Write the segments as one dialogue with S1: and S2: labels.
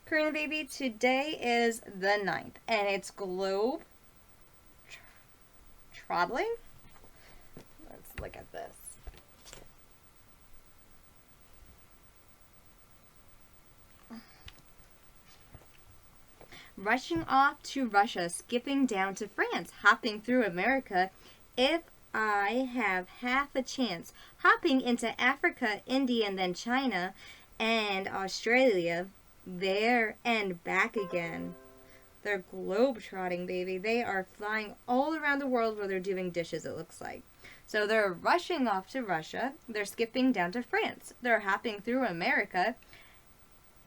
S1: Karina baby, today is the 9th, and it's Globe-Trotting. Let's look at this. Rushing off to Russia, skipping down to France, hopping through America. If I have half a chance, hopping into Africa, India, and then China, and Australia, there and back again. They're globe-trotting, baby. They are flying all around the world where they're doing dishes, it looks like. So they're rushing off to Russia. They're skipping down to France. They're hopping through America.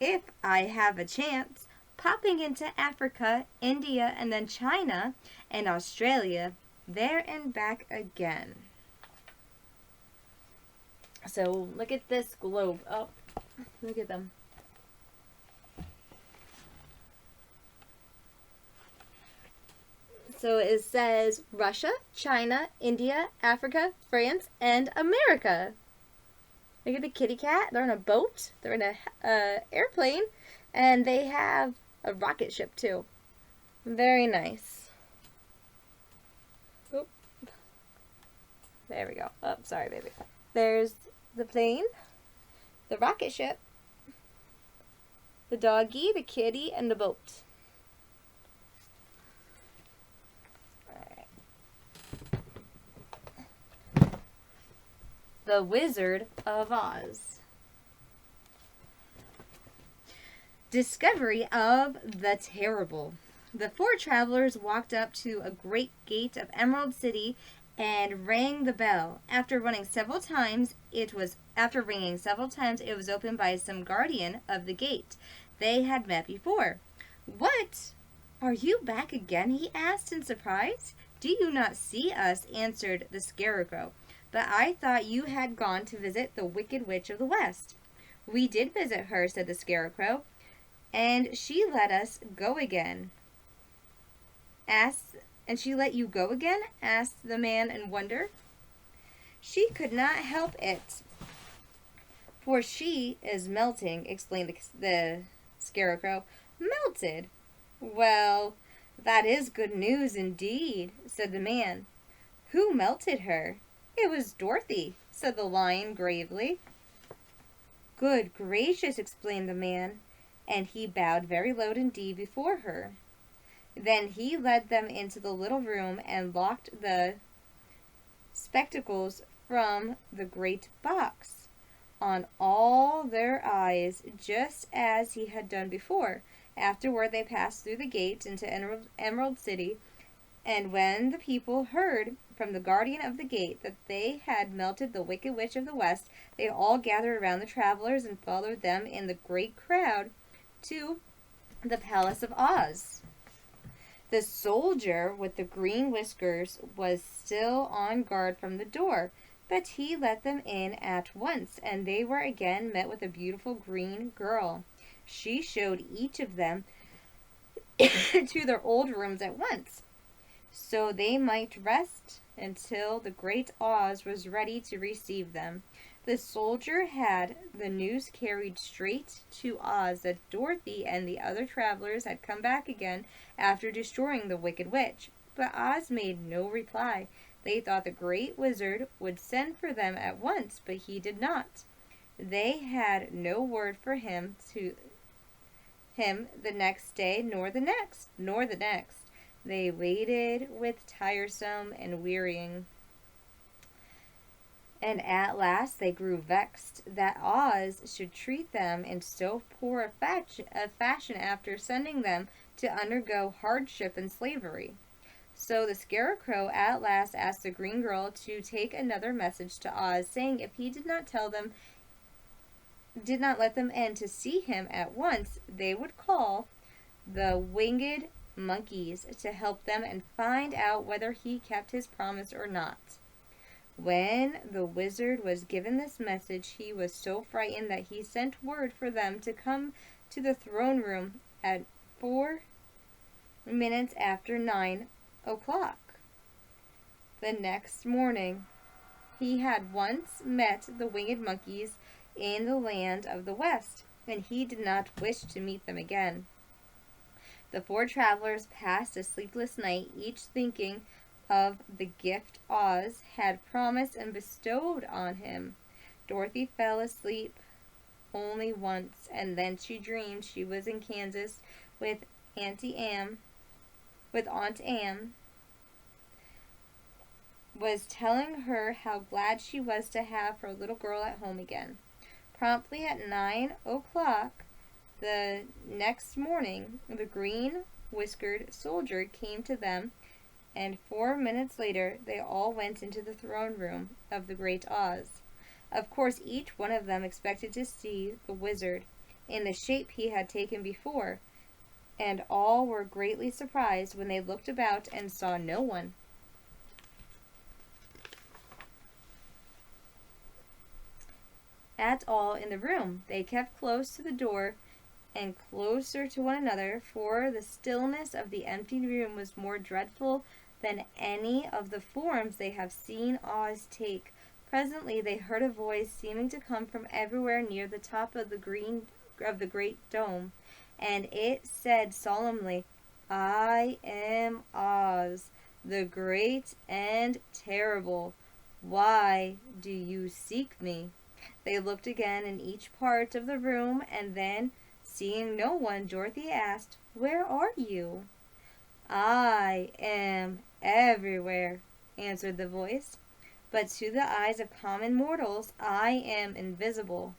S1: If I have a chance, popping into Africa, India, and then China, and Australia, there and back again. So look at this globe. Oh, look at them. So it says Russia, China, India, Africa, France, and America. Look at the kitty cat. They're in a boat. They're in a airplane. And they have a rocket ship too. Very nice. Oop. There we go. Oh, sorry, baby. There's the plane, the rocket ship, the doggy, the kitty, and the boat. The Wizard of Oz. Discovery of the Terrible. The four travelers walked up to a great gate of Emerald City and rang the bell. After ringing several times, it was opened by some guardian of the gate they had met before. "What? Are you back again?" he asked in surprise. "Do you not see us?" answered the Scarecrow. "But I thought you had gone to visit the Wicked Witch of the West." "We did visit her," said the Scarecrow, "and she let us go again." "And she let you go again?" asked the man in wonder. "She could not help it, for she is melting," explained the Scarecrow. "Melted? Well, that is good news indeed," said the man. "Who melted her?" "It was Dorothy," said the lion gravely. "Good gracious," exclaimed the man, and he bowed very low indeed before her. Then he led them into the little room and locked the spectacles from the great box on all their eyes, just as he had done before. Afterward they passed through the gate into Emerald City, and when the people heard from the guardian of the gate that they had melted the Wicked Witch of the West, they all gathered around the travelers and followed them in the great crowd to the Palace of Oz. The soldier with the green whiskers was still on guard from the door, but he let them in at once, and they were again met with a beautiful green girl. She showed each of them to their old rooms at once, so they might rest until the great Oz was ready to receive them. The soldier had the news carried straight to Oz that Dorothy and the other travelers had come back again after destroying the Wicked Witch, but Oz made no reply. They thought the great wizard would send for them at once, but he did not. They had no word for him the next day, nor the next. They waited with tiresome and wearying. And at last they grew vexed that Oz should treat them in so poor a fashion after sending them to undergo hardship and slavery. So the Scarecrow at last asked the green girl to take another message to Oz, saying if he did not let them in to see him at once, they would call the winged monkeys to help them and find out whether he kept his promise or not. When the wizard was given this message, he was so frightened that he sent word for them to come to the throne room at 4 minutes after 9 o'clock. The next morning, he had once met the winged monkeys in the land of the West. and he did not wish to meet them again. The four travelers passed a sleepless night, each thinking of the gift Oz had promised and bestowed on him. Dorothy fell asleep only once, and then she dreamed she was in Kansas with Aunt Am was telling her how glad she was to have her little girl at home again. Promptly at 9 o'clock the next morning, the green-whiskered soldier came to them, and 4 minutes later they all went into the throne room of the great Oz. Of course, each one of them expected to see the wizard in the shape he had taken before, and all were greatly surprised when they looked about and saw no one. At all in the room. They kept close to the door and closer to one another, for the stillness of the empty room was more dreadful than any of the forms they have seen Oz take. Presently they heard a voice seeming to come from everywhere near the top of the great dome, and it said solemnly, "I am Oz, the great and terrible. Why do you seek me?" They looked again in each part of the room, and then, seeing no one, Dorothy asked, "Where are you?" "I am everywhere," answered the voice, "but to the eyes of common mortals I am invisible.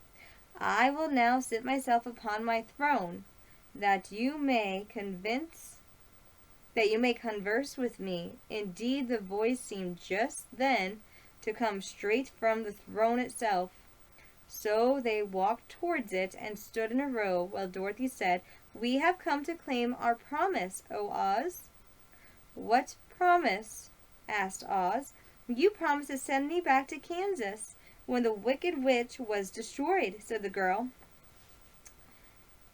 S1: I will now sit myself upon my throne, that you may converse with me." Indeed, the voice seemed just then to come straight from the throne itself. So they walked towards it and stood in a row, while Dorothy said, "We have come to claim our promise, O Oz." "What promise?" asked Oz. "You promised to send me back to Kansas when the Wicked Witch was destroyed," said the girl.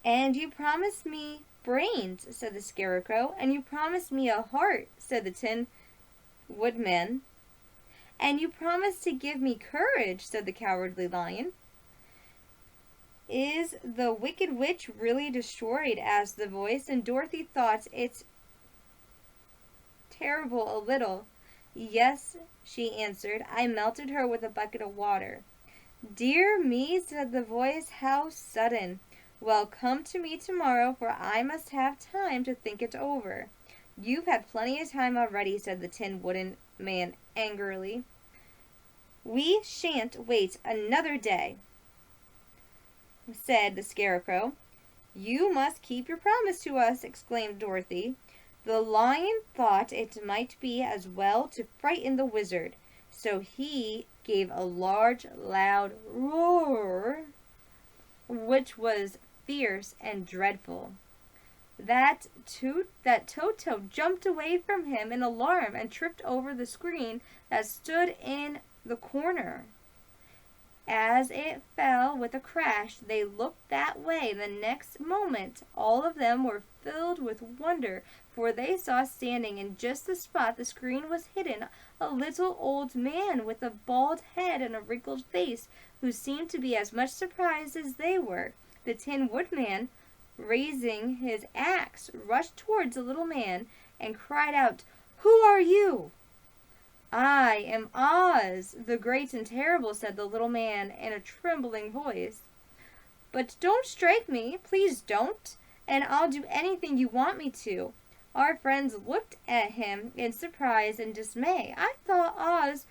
S1: "And you promised me brains," said the Scarecrow. "And you promised me a heart," said the Tin Woodman. "And you promised to give me courage," said the Cowardly Lion. "Is the Wicked Witch really destroyed?" asked the voice, and Dorothy thought it terrible a little. "Yes," she answered. "I melted her with a bucket of water." "Dear me," said the voice, "how sudden! Well, come to me tomorrow, for I must have time to think it over." "You've had plenty of time already," said the Tin Wooden Man angrily. "We shan't wait another day," said the Scarecrow. "You must keep your promise to us," exclaimed Dorothy. The lion thought it might be as well to frighten the wizard, so he gave a large, loud roar, which was fierce and dreadful. That Toto jumped away from him in alarm and tripped over the screen that stood in the corner. As it fell with a crash, they looked that way. The next moment, all of them were filled with wonder, for they saw standing in just the spot the screen was hidden a little old man with a bald head and a wrinkled face, who seemed to be as much surprised as they were. The Tin Woodman, raising his axe, rushed towards the little man and cried out, "Who are you?" "I am Oz, the great and terrible," said the little man in a trembling voice. "But don't strike me, please don't, and I'll do anything you want me to." Our friends looked at him in surprise and dismay. "I thought Oz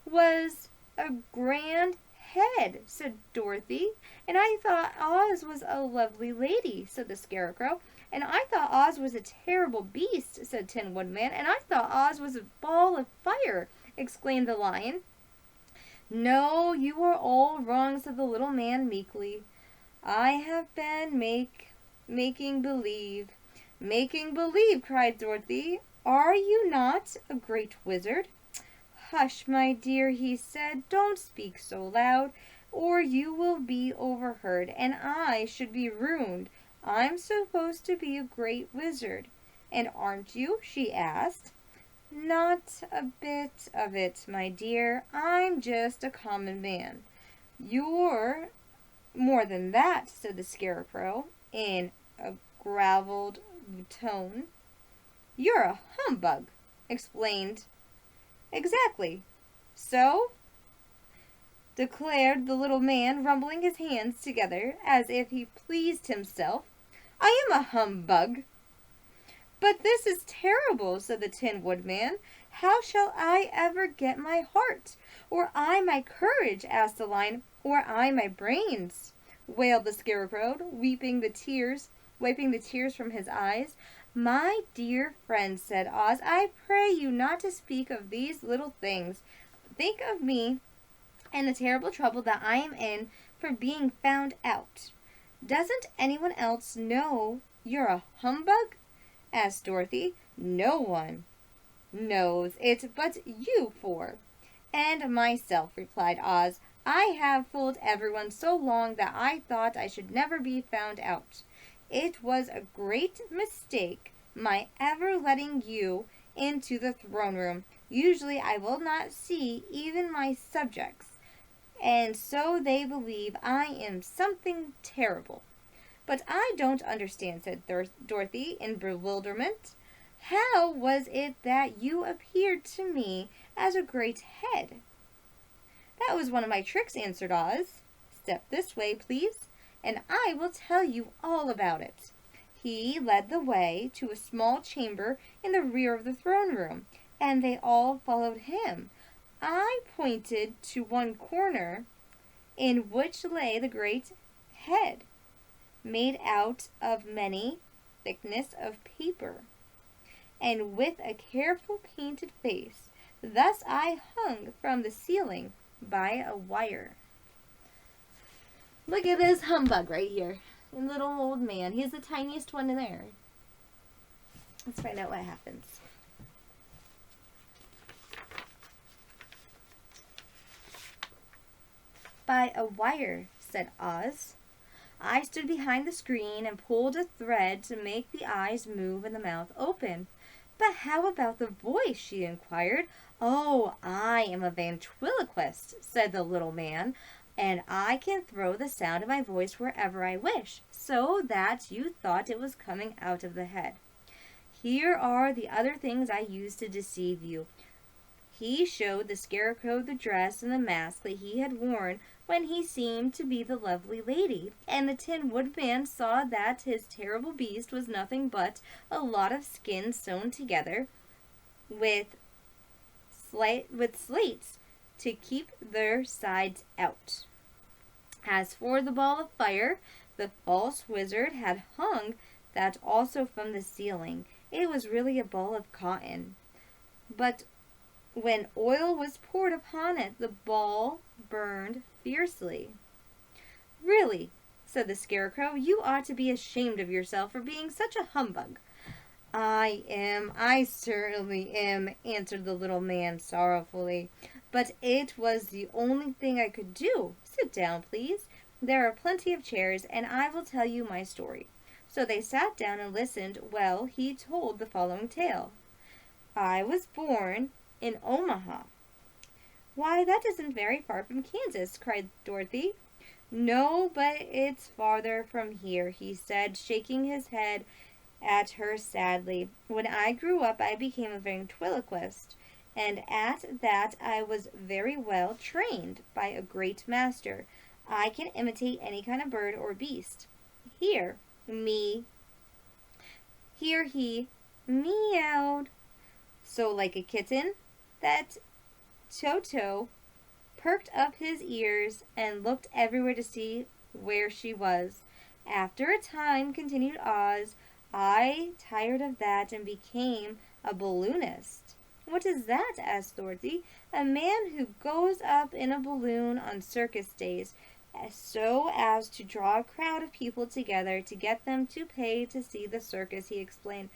S1: was a grand head," said Dorothy. "And I thought Oz was a lovely lady," said the Scarecrow. "And I thought Oz was a terrible beast," said Tin Woodman. "And I thought Oz was a ball of fire," exclaimed the Lion. "No, you are all wrong," said the little man meekly. "I have been making believe." "Making believe!" cried Dorothy. "Are you not a great wizard?" "Hush, my dear," he said. "Don't speak so loud, or you will be overheard, and I should be ruined. I'm supposed to be a great wizard." "And aren't you?" she asked. "Not a bit of it, my dear. I'm just a common man. You're More than that, said the Scarecrow, in a gravelled tone. You're a humbug, explained. Exactly. So, declared the little man, rumbling his hands together as if he pleased himself, I am a humbug. But this is terrible, said the Tin Woodman. How shall I ever get my heart? Or I my courage, asked the Lion. Or I my brains, wailed the Scarecrow, wiping the tears from his eyes. My dear friend, said Oz, I pray you not to speak of these little things. Think of me and the terrible trouble that I am in for being found out. Doesn't anyone else know you're a humbug? Asked Dorothy. No one knows it but you four. And myself, replied Oz. I have fooled everyone so long that I thought I should never be found out. It was a great mistake my ever letting you into the throne room. Usually I will not see even my subjects, and so they believe I am something terrible. But I don't understand, said Dorothy in bewilderment. How was it that you appeared to me as a great head? That was one of my tricks, answered Oz. Step this way, please, and I will tell you all about it. He led the way to a small chamber in the rear of the throne room, and they all followed him. I pointed to one corner in which lay the great head, made out of many thickness of paper, and with a careful painted face. Thus I hung from the ceiling by a wire. Look at this humbug right here. The little old man. He's the tiniest one in there. Let's find out what happens. By a wire, said Oz. I stood behind the screen and pulled a thread to make the eyes move and the mouth open. But how about the voice? She inquired. Oh, I am a ventriloquist, said the little man, and I can throw the sound of my voice wherever I wish, so that you thought it was coming out of the head. Here are the other things I used to deceive you. He showed the Scarecrow the dress and the mask that he had worn when he seemed to be the lovely lady, and the Tin Woodman saw that his terrible beast was nothing but a lot of skin sewn together with slates to keep their sides out. As for the ball of fire, the false wizard had hung that also from the ceiling. It was really a ball of cotton. But when oil was poured upon it, the ball burned fiercely. Really, said the Scarecrow, you ought to be ashamed of yourself for being such a humbug. I certainly am, answered the little man sorrowfully. But it was the only thing I could do. Sit down, please. There are plenty of chairs, and I will tell you my story. So they sat down and listened while he told the following tale. I was born in Omaha. Why, that isn't very far from Kansas, cried Dorothy. No, but it's farther from here, he said, shaking his head at her sadly. When I grew up, I became a ventriloquist, and at that I was very well trained by a great master. I can imitate any kind of bird or beast. Here he meowed, so like a kitten that Toto perked up his ears and looked everywhere to see where she was. After a time, continued Oz, I tired of that and became a balloonist. What is that? Asked Dorothy. A man who goes up in a balloon on circus days, so as to draw a crowd of people together to get them to pay to see the circus, he explained.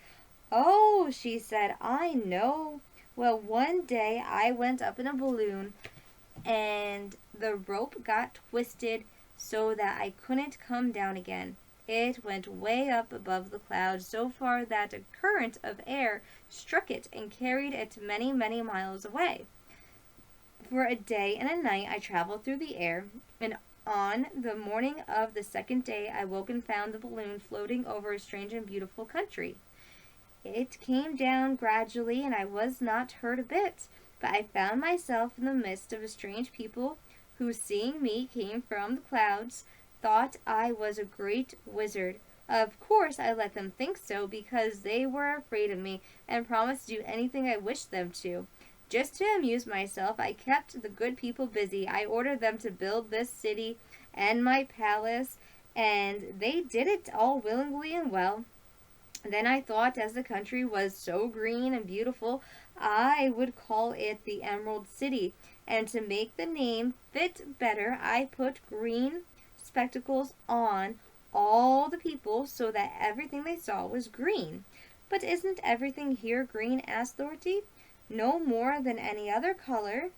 S1: Oh, she said, I know. Well, one day I went up in a balloon and the rope got twisted so that I couldn't come down again. It went way up above the clouds, so far that a current of air struck it and carried it many, many miles away. For a day and a night I traveled through the air, and On the morning of the second day, I woke and found the balloon floating over a strange and beautiful country. It came down gradually, and I was not hurt a bit, but I found myself in the midst of a strange people who, seeing me came from the clouds, thought I was a great wizard. Of course, I let them think so because they were afraid of me and promised to do anything I wished them to. Just to amuse myself, I kept the good people busy. I ordered them to build this city and my palace, and they did it all willingly and well. Then I thought, as the country was so green and beautiful, I would call it the Emerald City. And to make the name fit better, I put green spectacles on all the people so that everything they saw was green. But isn't everything here green? Asked Dorothy. No more than any other color,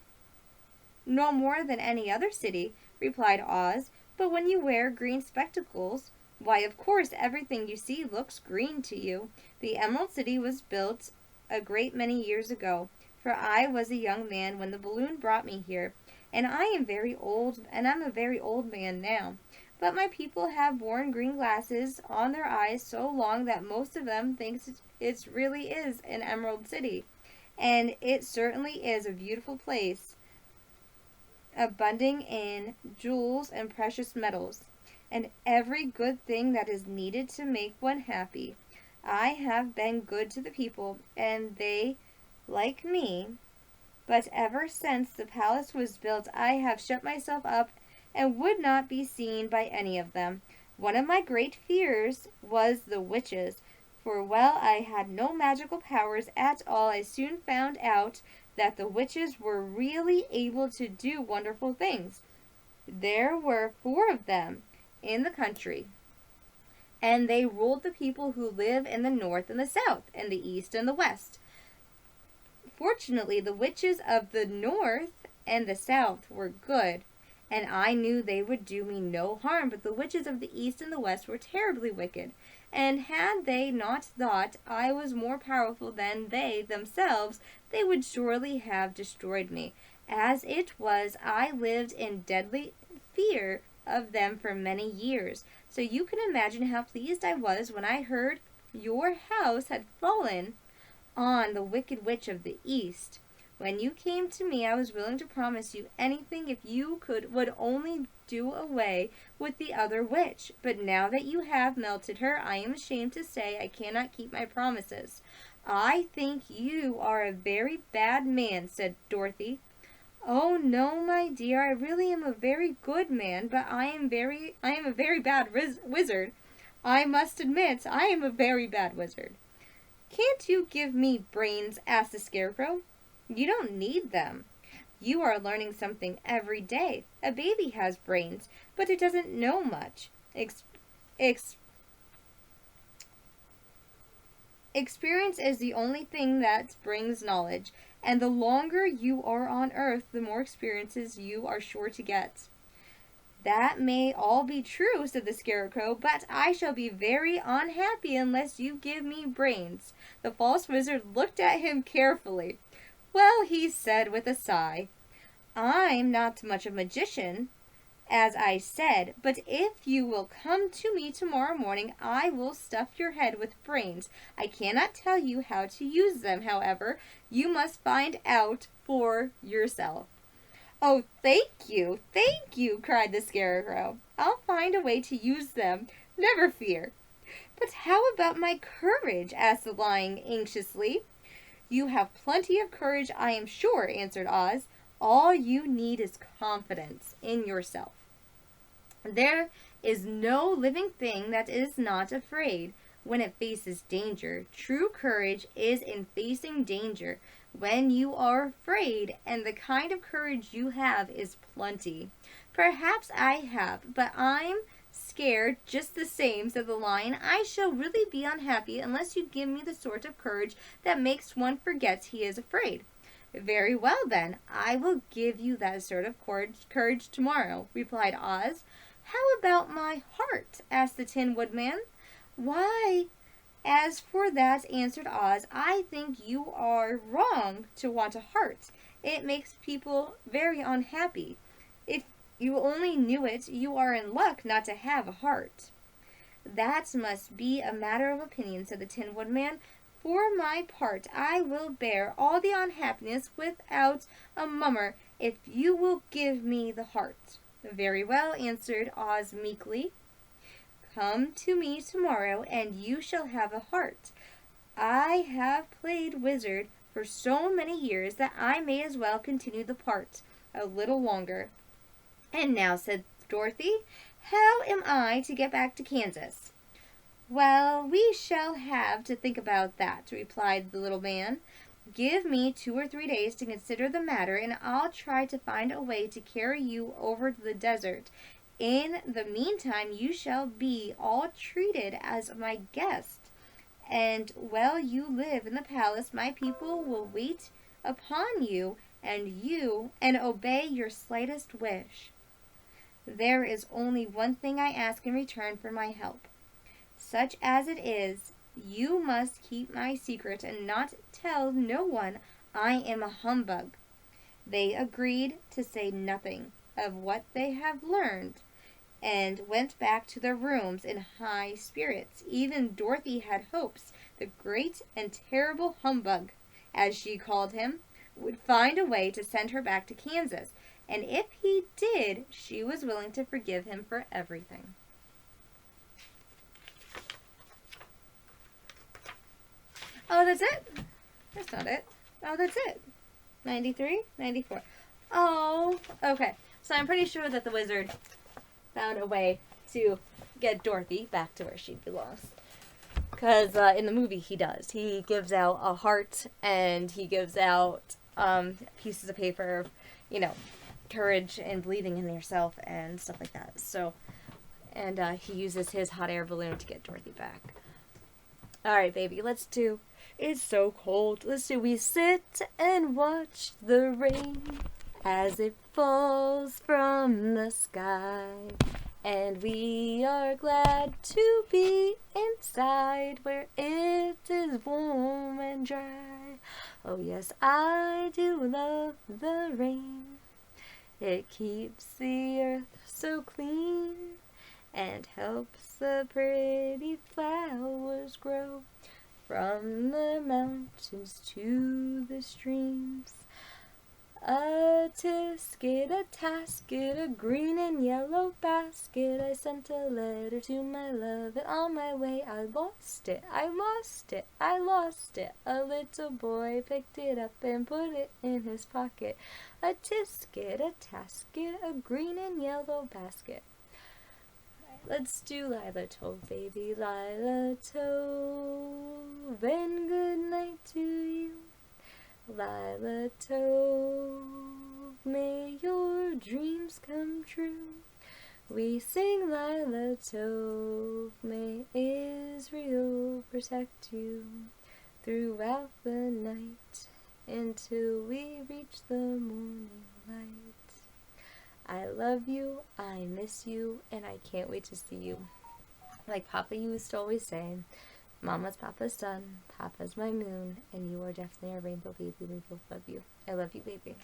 S1: no more than any other city, replied Oz. But when you wear green spectacles, why, of course, everything you see looks green to you. The Emerald City was built a great many years ago, for I was a young man when the balloon brought me here, and I'm a very old man now. But my people have worn green glasses on their eyes so long that most of them thinks it really is an Emerald City. And it certainly is a beautiful place, abounding in jewels and precious metals, and every good thing that is needed to make one happy. I have been good to the people, and they like me, but ever since the palace was built, I have shut myself up and would not be seen by any of them. One of my great fears was the witches, for while I had no magical powers at all, I soon found out that the witches were really able to do wonderful things. There were 4 of them in the country, and they ruled the people who live in the north and the south, and the east and the west. Fortunately, the witches of the north and the south were good, and I knew they would do me no harm, but the witches of the east and the west were terribly wicked, and had they not thought I was more powerful than they themselves, they would surely have destroyed me. As it was, I lived in deadly fear of them for many years, so you can imagine how pleased I was when I heard your house had fallen on the wicked witch of the east. When you came to me, I was willing to promise you anything if you would only do away with the other witch. But now that you have melted her, I am ashamed to say I cannot keep my promises. I think you are a very bad man, said Dorothy. Oh no, my dear, I really am a very good man, but I am a very bad wizard. I must admit, I am a very bad wizard. Can't you give me brains? Asked the Scarecrow. You don't need them. You are learning something every day. A baby has brains, but it doesn't know much. Experience is the only thing that brings knowledge, and the longer you are on Earth, the more experiences you are sure to get. That may all be true, said the Scarecrow, but I shall be very unhappy unless you give me brains. The false wizard looked at him carefully. Well, he said with a sigh, I'm not much of a magician, as I said, but if you will come to me tomorrow morning, I will stuff your head with brains. I cannot tell you how to use them, however. You must find out for yourself. Oh, thank you, cried the Scarecrow. I'll find a way to use them, never fear. But how about my courage? Asked the Lion anxiously. You have plenty of courage, I am sure, answered Oz. All you need is confidence in yourself. There is no living thing that is not afraid when it faces danger. True courage is in facing danger when you are afraid, and the kind of courage you have is plenty. Perhaps I have, but I'm scared just the same, said the Lion. I shall really be unhappy unless you give me the sort of courage that makes one forget he is afraid. Very well, then, I will give you that sort of courage tomorrow, replied Oz. How about my heart? Asked the Tin Woodman. Why, as for that, answered Oz, I think you are wrong to want a heart. It makes people very unhappy. If you only knew it, you are in luck not to have a heart." "That must be a matter of opinion," said the Tin Woodman. "For my part, I will bear all the unhappiness without a murmur if you will give me the heart." "Very well," answered Oz meekly. "Come to me tomorrow, and you shall have a heart. I have played wizard for so many years that I may as well continue the part a little longer." "And now," said Dorothy, "how am I to get back to Kansas?" "Well, we shall have to think about that," replied the little man. "Give me 2 or 3 days to consider the matter, and I'll try to find a way to carry you over the desert. In the meantime, you shall be all treated as my guest, and while you live in the palace, my people will wait upon you and obey your slightest wish. There is only one thing I ask in return for my help. Such as it is, you must keep my secret and not tell no one I am a humbug." They agreed to say nothing of what they had learned, and went back to their rooms in high spirits. Even Dorothy had hopes the great and terrible humbug, as she called him, would find a way to send her back to Kansas, and if he did, she was willing to forgive him for everything. Oh, that's it? That's not it. Oh, that's it. 93, 94. Oh, okay. So I'm pretty sure that the wizard found a way to get Dorothy back to where she belongs. Because in the movie he does. He gives out a heart and he gives out pieces of paper, courage and believing in yourself and stuff like that. So, and he uses his hot air balloon to get Dorothy back. Alright, baby, let's do "It's So Cold." Let's do "We sit and watch the rain as it falls from the sky, and we are glad to be inside where it is warm and dry. Oh yes, I do love the rain. It keeps the earth so clean and helps the pretty flowers grow from the mountains to the streams. A tisket, a tasket, a green and yellow basket. I sent a letter to my love, and on my way I lost it, I lost it, I lost it. A little boy picked it up and put it in his pocket. A tisket, a tasket, a green and yellow basket. Let's do "Lila Tove," baby. Lila Tove, and good night to you. Lila Tove, may your dreams come true. We sing "Lila Tove," may Israel protect you throughout the night until we reach the morning light. I love you, I miss you, and I can't wait to see you. Like Papa used to always say, Mama's Papa's sun, Papa's my moon, and you are definitely a rainbow baby. We both love you. I love you, baby.